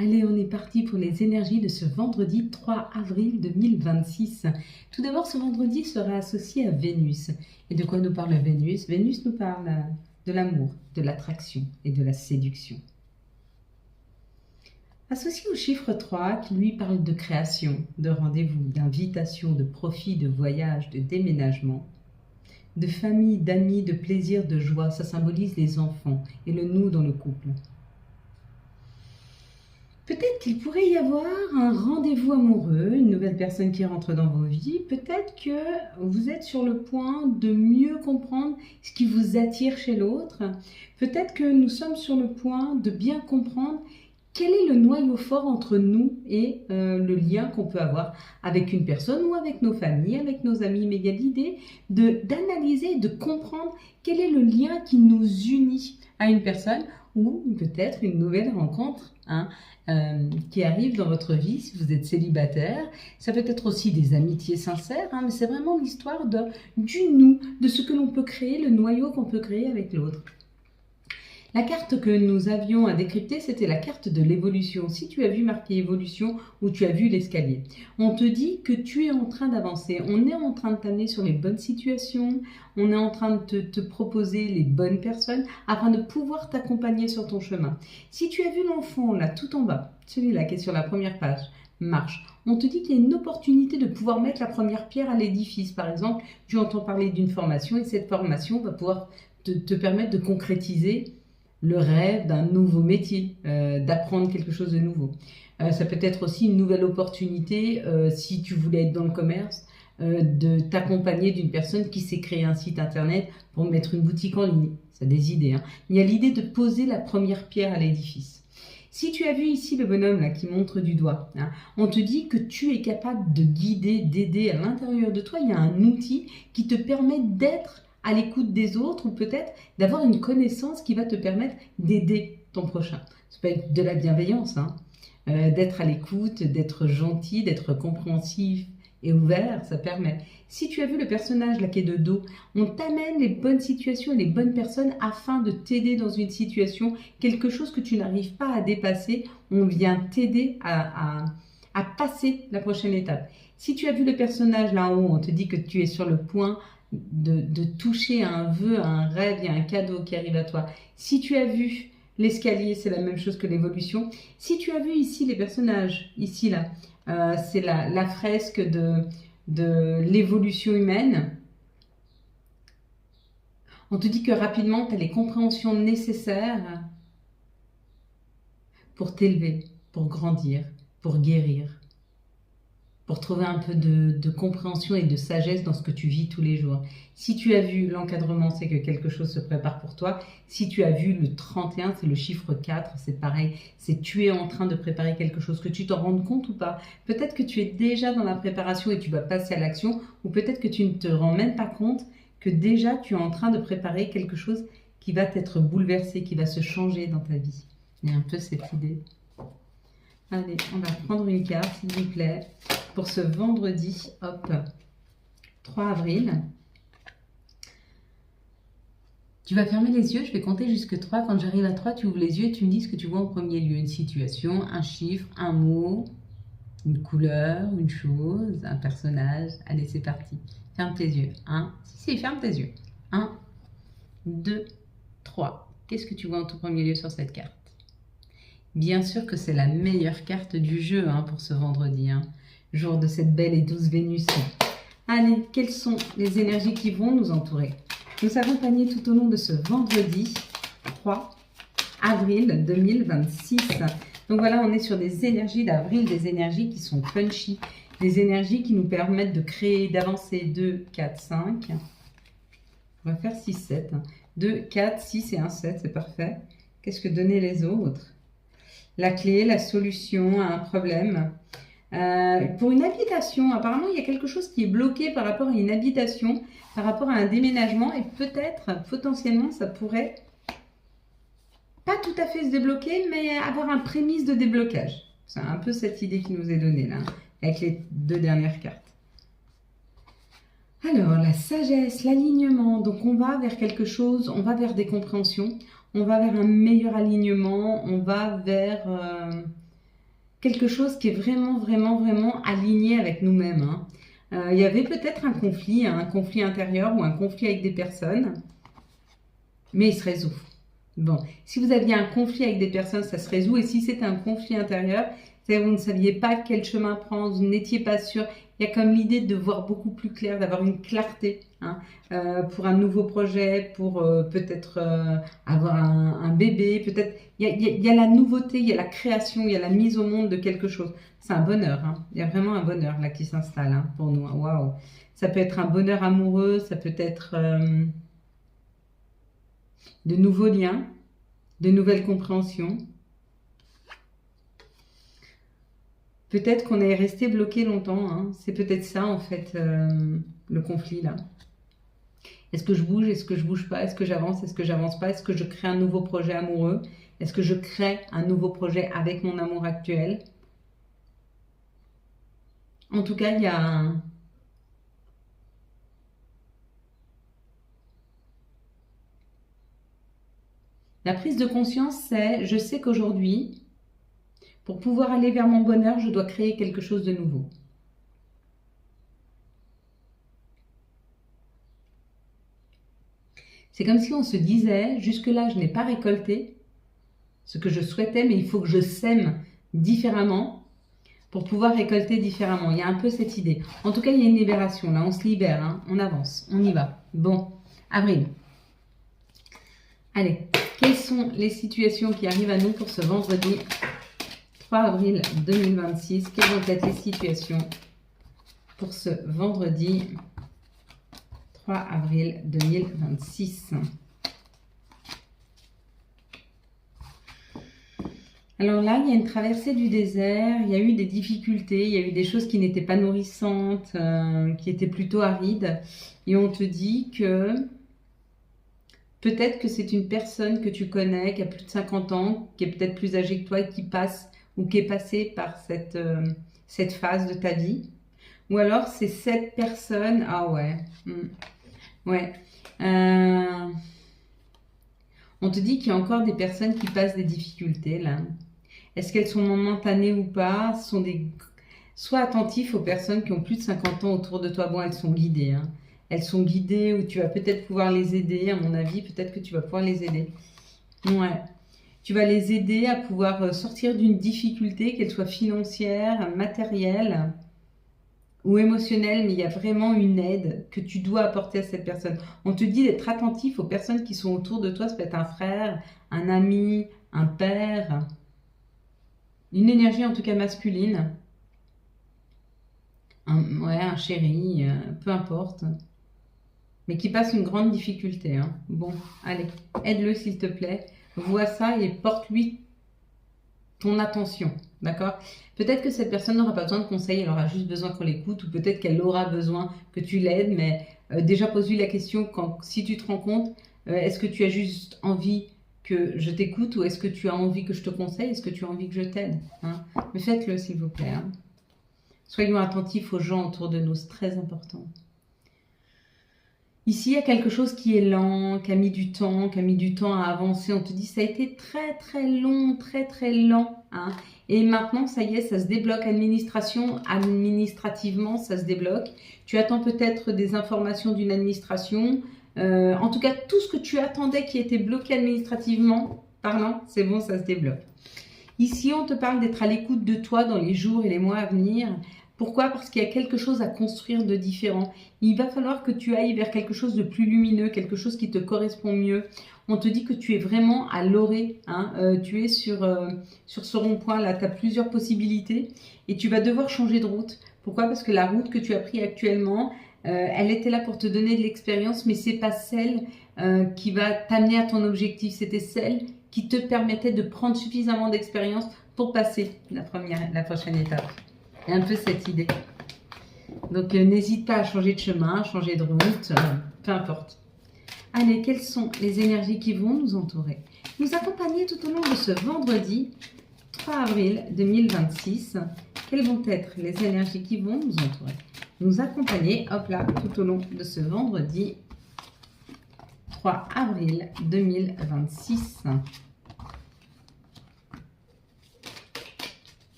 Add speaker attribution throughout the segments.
Speaker 1: Allez, on est parti pour les énergies de ce vendredi 3 avril 2026. Tout d'abord, ce vendredi sera associé à Vénus. Et de quoi nous parle Vénus? Vénus nous parle de l'amour, de l'attraction et de la séduction. Associé au chiffre 3, qui lui parle de création, de rendez-vous, d'invitation, de profit, de voyage, de déménagement, de famille, d'amis, de plaisir, de joie. Ça symbolise les enfants et le nous dans le couple. Peut-être qu'il pourrait y avoir un rendez-vous amoureux, une nouvelle personne qui rentre dans vos vies. Peut-être que vous êtes sur le point de mieux comprendre ce qui vous attire chez l'autre. Peut-être que nous sommes sur le point de bien comprendre quel est le noyau fort entre nous et le lien qu'on peut avoir avec une personne ou avec nos familles, avec nos amis. Mais il y a l'idée d'analyser, de comprendre quel est le lien qui nous unit à une personne ou peut-être une nouvelle rencontre qui arrive dans votre vie si vous êtes célibataire. Ça peut être aussi des amitiés sincères, mais c'est vraiment l'histoire du nous, de ce que l'on peut créer, le noyau qu'on peut créer avec l'autre. La carte que nous avions à décrypter, c'était la carte de l'évolution. Si tu as vu marqué évolution ou tu as vu l'escalier, on te dit que tu es en train d'avancer. On est en train de t'amener sur les bonnes situations, on est en train de te proposer les bonnes personnes afin de pouvoir t'accompagner sur ton chemin. Si tu as vu l'enfant là tout en bas, celui-là qui est sur la première page, marche. On te dit qu'il y a une opportunité de pouvoir mettre la première pierre à l'édifice. Par exemple, tu entends parler d'une formation et cette formation va pouvoir te permettre de concrétiser le rêve d'un nouveau métier, d'apprendre quelque chose de nouveau. Ça peut être aussi une nouvelle opportunité, si tu voulais être dans le commerce, de t'accompagner d'une personne qui sait créer un site internet pour mettre une boutique en ligne. Ça a des idées. Il y a l'idée de poser la première pierre à l'édifice. Si tu as vu ici le bonhomme là, qui montre du doigt, on te dit que tu es capable de guider, d'aider à l'intérieur de toi. Il y a un outil qui te permet d'être à l'écoute des autres ou peut-être d'avoir une connaissance qui va te permettre d'aider ton prochain. Ça peut être de la bienveillance, d'être à l'écoute, d'être gentil, d'être compréhensif et ouvert, ça permet. Si tu as vu le personnage là qui est de dos, on t'amène les bonnes situations et les bonnes personnes afin de t'aider dans une situation, quelque chose que tu n'arrives pas à dépasser, on vient t'aider à passer la prochaine étape. Si tu as vu le personnage là en haut, on te dit que tu es sur le point de toucher à un vœu, à un rêve, il y a un cadeau qui arrive à toi. Si tu as vu l'escalier, c'est la même chose que l'évolution. Si tu as vu ici les personnages, ici là, c'est la fresque de l'évolution humaine. On te dit que rapidement, tu as les compréhensions nécessaires pour t'élever, pour grandir, pour guérir, pour trouver un peu de compréhension et de sagesse dans ce que tu vis tous les jours. Si tu as vu l'encadrement, c'est que quelque chose se prépare pour toi. Si tu as vu le 31, c'est le chiffre 4, c'est pareil. C'est tu es en train de préparer quelque chose, que tu t'en rendes compte ou pas. Peut-être que tu es déjà dans la préparation et tu vas passer à l'action, ou peut-être que tu ne te rends même pas compte que déjà tu es en train de préparer quelque chose qui va t'être bouleversé, qui va se changer dans ta vie. Il y a un peu cette idée. Allez, on va prendre une carte, s'il vous plaît, pour ce vendredi, hop, 3 avril. Tu vas fermer les yeux, je vais compter jusque 3. Quand j'arrive à 3, tu ouvres les yeux et tu me dis ce que tu vois en premier lieu. Une situation, un chiffre, un mot, une couleur, une chose, un personnage. Allez, c'est parti. Ferme tes yeux. Ferme tes yeux. 1, 2, 3. Qu'est-ce que tu vois en tout premier lieu sur cette carte? Bien sûr que c'est la meilleure carte du jeu pour ce vendredi, jour de cette belle et douce Vénus. Allez, quelles sont les énergies qui vont nous entourer, nous accompagner tout au long de ce vendredi 3 avril 2026. Donc voilà, on est sur des énergies d'avril, des énergies qui sont punchy, des énergies qui nous permettent de créer, d'avancer 2, 4, 5. On va faire 6, 7. 2, 4, 6 et 1, 7, c'est parfait. Qu'est-ce que donnaient les autres? La clé, la solution à un problème. Pour une habitation, apparemment, il y a quelque chose qui est bloqué par rapport à une habitation, par rapport à un déménagement, et peut-être, potentiellement, ça pourrait pas tout à fait se débloquer, mais avoir un prémisse de déblocage. C'est un peu cette idée qui nous est donnée là, avec les 2 dernières cartes. Alors, la sagesse, l'alignement, donc on va vers quelque chose, on va vers des compréhensions, on va vers un meilleur alignement, on va vers quelque chose qui est vraiment, vraiment, vraiment aligné avec nous-mêmes. Hein. Il y avait peut-être un conflit intérieur ou un conflit avec des personnes, mais il se résout. Bon, si vous aviez un conflit avec des personnes, ça se résout. Et si c'était un conflit intérieur, c'est-à-dire que vous ne saviez pas quel chemin prendre, vous n'étiez pas sûr. Il y a comme l'idée de voir beaucoup plus clair, d'avoir une clarté hein, pour un nouveau projet, pour peut-être avoir un bébé. Peut-être il y a la nouveauté, il y a la création, il y a la mise au monde de quelque chose. C'est un bonheur. Hein. Il y a vraiment un bonheur là qui s'installe hein, pour nous. Waouh. Ça peut être un bonheur amoureux, ça peut être de nouveaux liens, de nouvelles compréhensions. Peut-être qu'on est resté bloqué longtemps. Hein. C'est peut-être ça, en fait, le conflit, là. Est-ce que je bouge? Est-ce que je bouge pas? Est-ce que j'avance? Est-ce que j'avance pas? Est-ce que je crée un nouveau projet amoureux? Est-ce que je crée un nouveau projet avec mon amour actuel? En tout cas, il y a la prise de conscience, c'est je sais qu'aujourd'hui, pour pouvoir aller vers mon bonheur, je dois créer quelque chose de nouveau. C'est comme si on se disait, jusque-là, je n'ai pas récolté ce que je souhaitais, mais il faut que je sème différemment pour pouvoir récolter différemment. Il y a un peu cette idée. En tout cas, il y a une libération. Là, on se libère, hein, on avance, on y va. Bon, avril. Allez, quelles sont les situations qui arrivent à nous pour ce vendredi 3 avril 2026? Quelles vont être les situations pour ce vendredi 3 avril 2026? Alors là, il y a une traversée du désert, il y a eu des difficultés, il y a eu des choses qui n'étaient pas nourrissantes, qui étaient plutôt arides. Et on te dit que peut-être que c'est une personne que tu connais, qui a plus de 50 ans, qui est peut-être plus âgée que toi et qui passe ou qui est passée par cette phase de ta vie. Ou alors c'est cette personne, ah ouais, ouais. On te dit qu'il y a encore des personnes qui passent des difficultés là. Est-ce qu'elles sont momentanées ou pas? Sois attentif aux personnes qui ont plus de 50 ans autour de toi. Bon, elles sont guidées. Hein. Elles sont guidées ou tu vas peut-être pouvoir les aider. À mon avis, peut-être que tu vas pouvoir les aider. Ouais. Tu vas les aider à pouvoir sortir d'une difficulté, qu'elle soit financière, matérielle ou émotionnelle, mais il y a vraiment une aide que tu dois apporter à cette personne. On te dit d'être attentif aux personnes qui sont autour de toi. Ça peut être un frère, un ami, un père. Une énergie en tout cas masculine. Un chéri, peu importe. Mais qui passe une grande difficulté. Hein. Bon, allez, aide-le s'il te plaît. Vois ça et porte-lui ton attention. D'accord? Peut-être que cette personne n'aura pas besoin de conseils, elle aura juste besoin qu'on l'écoute. Ou peut-être qu'elle aura besoin que tu l'aides. Mais déjà pose-lui la question, si tu te rends compte, est-ce que tu as juste envie que je t'écoute ou est-ce que tu as envie que je te conseille? Est-ce que tu as envie que je t'aide hein? Mais faites-le s'il vous plaît. Hein. Soyons attentifs aux gens autour de nous, c'est très important. Ici, il y a quelque chose qui est lent, qui a mis du temps à avancer. On te dit ça a été très très long, très très lent. Hein. Et maintenant, ça y est, ça se débloque administrativement, ça se débloque. Tu attends peut-être des informations d'une administration. En tout cas, tout ce que tu attendais qui était bloqué administrativement parlant, c'est bon, ça se débloque. Ici, on te parle d'être à l'écoute de toi dans les jours et les mois à venir. Pourquoi? Parce qu'il y a quelque chose à construire de différent. Il va falloir que tu ailles vers quelque chose de plus lumineux, quelque chose qui te correspond mieux. On te dit que tu es vraiment à l'orée. Hein, tu es sur ce rond-point là, tu as plusieurs possibilités et tu vas devoir changer de route. Pourquoi? Parce que la route que tu as prise actuellement, elle était là pour te donner de l'expérience, mais c'est pas celle qui va t'amener à ton objectif. C'était celle qui te permettait de prendre suffisamment d'expérience pour passer la prochaine étape. Il y a un peu cette idée. Donc n'hésite pas à changer de chemin, changer de route, peu importe. Allez, quelles sont les énergies qui vont nous entourer? Nous accompagner tout au long de ce vendredi 3 avril 2026. Quelles vont être les énergies qui vont nous entourer? Nous accompagner, hop là, tout au long de ce vendredi 3 avril 2026.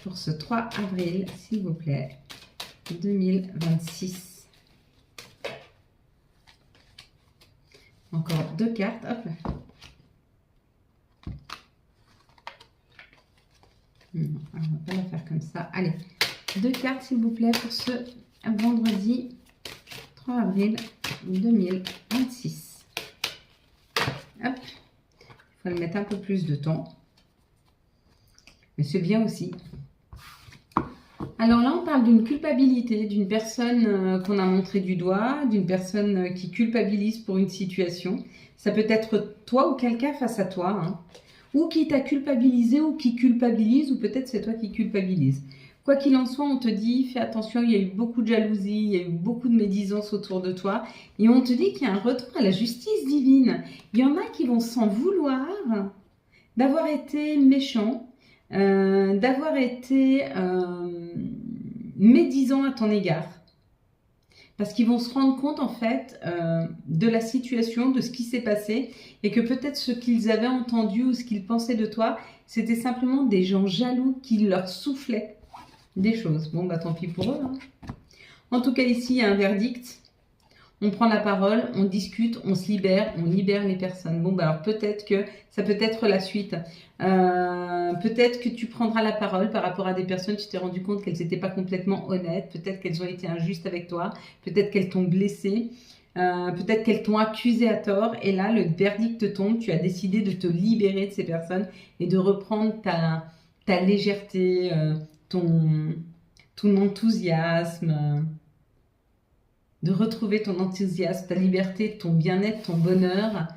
Speaker 1: pour ce 3 avril, s'il vous plaît, 2026. Encore 2 cartes, hop. Non, on va pas la faire comme ça. Allez, 2 cartes, s'il vous plaît, pour ce vendredi 3 avril 2026. Hop, il faut le mettre un peu plus de temps. Mais c'est bien aussi. Alors là, on parle d'une culpabilité, d'une personne qu'on a montré du doigt, d'une personne qui culpabilise pour une situation. Ça peut être toi ou quelqu'un face à toi, hein, ou qui t'a culpabilisé ou qui culpabilise, ou peut-être c'est toi qui culpabilise. Quoi qu'il en soit, on te dit, fais attention, il y a eu beaucoup de jalousie, il y a eu beaucoup de médisance autour de toi, et on te dit qu'il y a un retour à la justice divine. Il y en a qui vont s'en vouloir d'avoir été méchants, d'avoir été médisants à ton égard. Parce qu'ils vont se rendre compte en fait de la situation, de ce qui s'est passé, et que peut-être ce qu'ils avaient entendu ou ce qu'ils pensaient de toi, c'était simplement des gens jaloux qui leur soufflaient des choses. Bon, bah tant pis pour eux. Hein. En tout cas, ici, il y a un verdict. On prend la parole, on discute, on se libère, on libère les personnes. Bon, bah alors peut-être que ça peut être la suite. Peut-être que tu prendras la parole par rapport à des personnes, tu t'es rendu compte qu'elles n'étaient pas complètement honnêtes, peut-être qu'elles ont été injustes avec toi, peut-être qu'elles t'ont blessé, peut-être qu'elles t'ont accusé à tort. Et là, le verdict tombe, tu as décidé de te libérer de ces personnes et de reprendre ta légèreté, ton enthousiasme, de retrouver ton enthousiasme, ta liberté, ton bien-être, ton bonheur,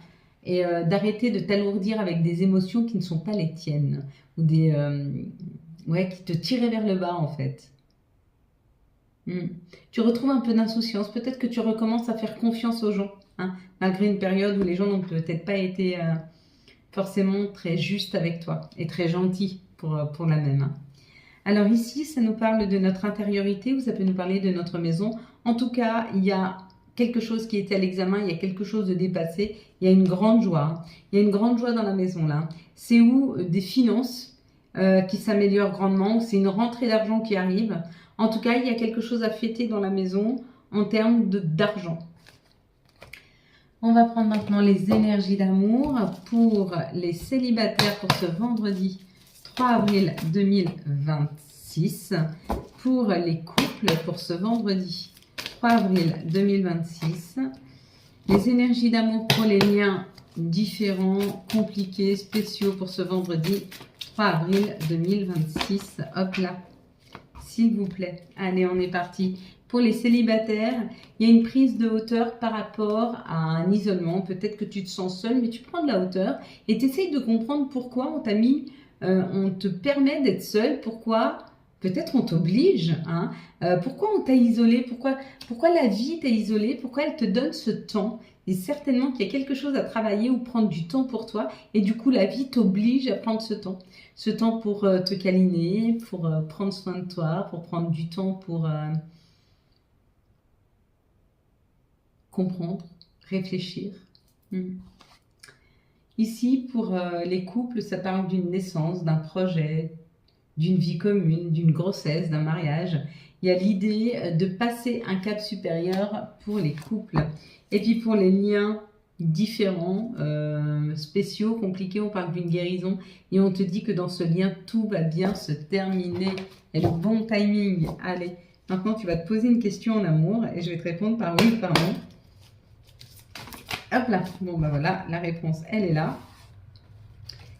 Speaker 1: et d'arrêter de t'alourdir avec des émotions qui ne sont pas les tiennes, ou qui te tiraient vers le bas en fait. Tu retrouves un peu d'insouciance, peut-être que tu recommences à faire confiance aux gens, hein, malgré une période où les gens n'ont peut-être pas été forcément très justes avec toi, et très gentils pour la même. Hein. Alors ici, ça nous parle de notre intériorité, ou ça peut nous parler de notre maison. En tout cas, il y a quelque chose qui était à l'examen, il y a quelque chose de dépassé, il y a une grande joie. Il y a une grande joie dans la maison là. C'est où des finances qui s'améliorent grandement, c'est une rentrée d'argent qui arrive. En tout cas, il y a quelque chose à fêter dans la maison en termes d'argent. On va prendre maintenant les énergies d'amour pour les célibataires pour ce vendredi 3 avril 2026. Pour les couples pour ce vendredi 3 avril 2026. Les énergies d'amour pour les liens différents, compliqués, spéciaux pour ce vendredi 3 avril 2026. Hop là, s'il vous plaît. Allez, on est parti. Pour les célibataires, il y a une prise de hauteur par rapport à un isolement. Peut-être que tu te sens seul, mais tu prends de la hauteur et tu essayes de comprendre pourquoi on t'a mis, on te permet d'être seul, pourquoi peut-être on t'oblige, hein, pourquoi on t'a isolé, pourquoi la vie t'a isolé, pourquoi elle te donne ce temps. Et certainement qu'il y a quelque chose à travailler ou prendre du temps pour toi. Et du coup, la vie t'oblige à prendre ce temps. Ce temps pour te câliner, pour prendre soin de toi, pour prendre du temps pour comprendre, réfléchir. Ici, pour les couples, ça parle d'une naissance, d'un projet, d'une vie commune, d'une grossesse, d'un mariage. Il y a l'idée de passer un cap supérieur pour les couples. Et puis pour les liens différents, spéciaux, compliqués, on parle d'une guérison. Et on te dit que dans ce lien, tout va bien se terminer. Et le bon timing. Allez, maintenant tu vas te poser une question en amour et je vais te répondre par oui ou par non. Hop là, bon ben voilà, la réponse elle est là.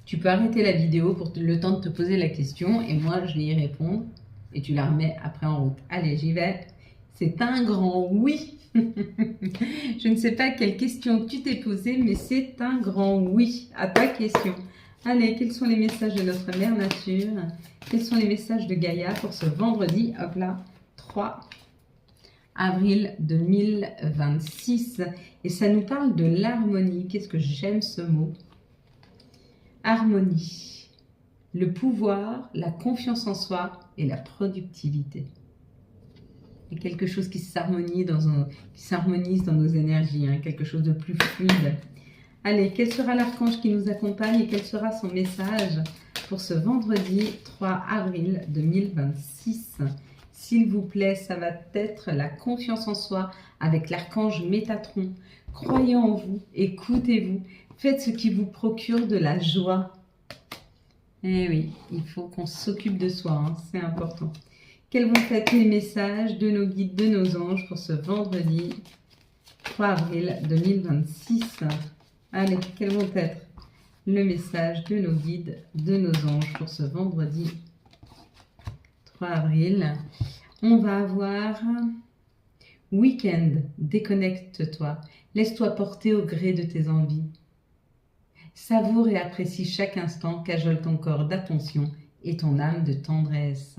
Speaker 1: Tu peux arrêter la vidéo pour le temps de te poser la question et moi je vais y répondre et tu la remets après en route. Allez, j'y vais. C'est un grand oui. Je ne sais pas quelle question tu t'es posée, mais c'est un grand oui à ta question. Allez, quels sont les messages de notre mère nature? Quels sont les messages de Gaïa pour ce vendredi? Hop là, 3 avril 2026. Et ça nous parle de l'harmonie. Qu'est-ce que j'aime ce mot? Harmonie. Le pouvoir, la confiance en soi et la productivité. Et quelque chose qui s'harmonise dans nos énergies, hein, quelque chose de plus fluide. Allez, quel sera l'archange qui nous accompagne et quel sera son message pour ce vendredi 3 avril 2026. S'il vous plaît, ça va être la confiance en soi avec l'archange Métatron. Croyez en vous, écoutez-vous, faites ce qui vous procure de la joie. Eh oui, il faut qu'on s'occupe de soi, hein, c'est important. Quels vont être les messages de nos guides, de nos anges pour ce vendredi 3 avril 2026? Allez, quels vont être le message de nos guides, de nos anges pour ce vendredi 3 avril? On va avoir week-end, déconnecte-toi, laisse-toi porter au gré de tes envies. Savoure et apprécie chaque instant, cajole ton corps d'attention et ton âme de tendresse.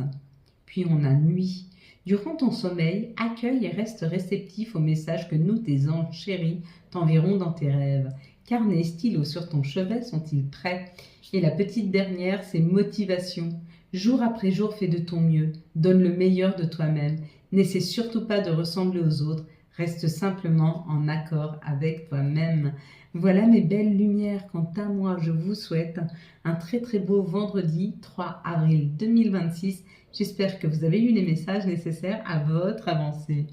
Speaker 1: Puis on a nuit. Durant ton sommeil, accueille et reste réceptif aux messages que nous, tes anges chéris, t'enverront dans tes rêves. Carnet et stylo sur ton chevet sont-ils prêts? Et la petite dernière, c'est motivation. Jour après jour, fais de ton mieux. Donne le meilleur de toi-même. N'essaie surtout pas de ressembler aux autres. Reste simplement en accord avec toi-même. Voilà mes belles lumières. Quant à moi, je vous souhaite un très très beau vendredi 3 avril 2026. J'espère que vous avez eu les messages nécessaires à votre avancée.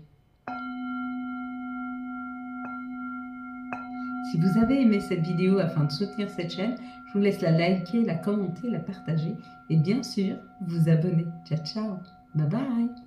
Speaker 1: Si vous avez aimé cette vidéo afin de soutenir cette chaîne, je vous laisse la liker, la commenter, la partager et bien sûr vous abonner. Ciao ciao, bye bye.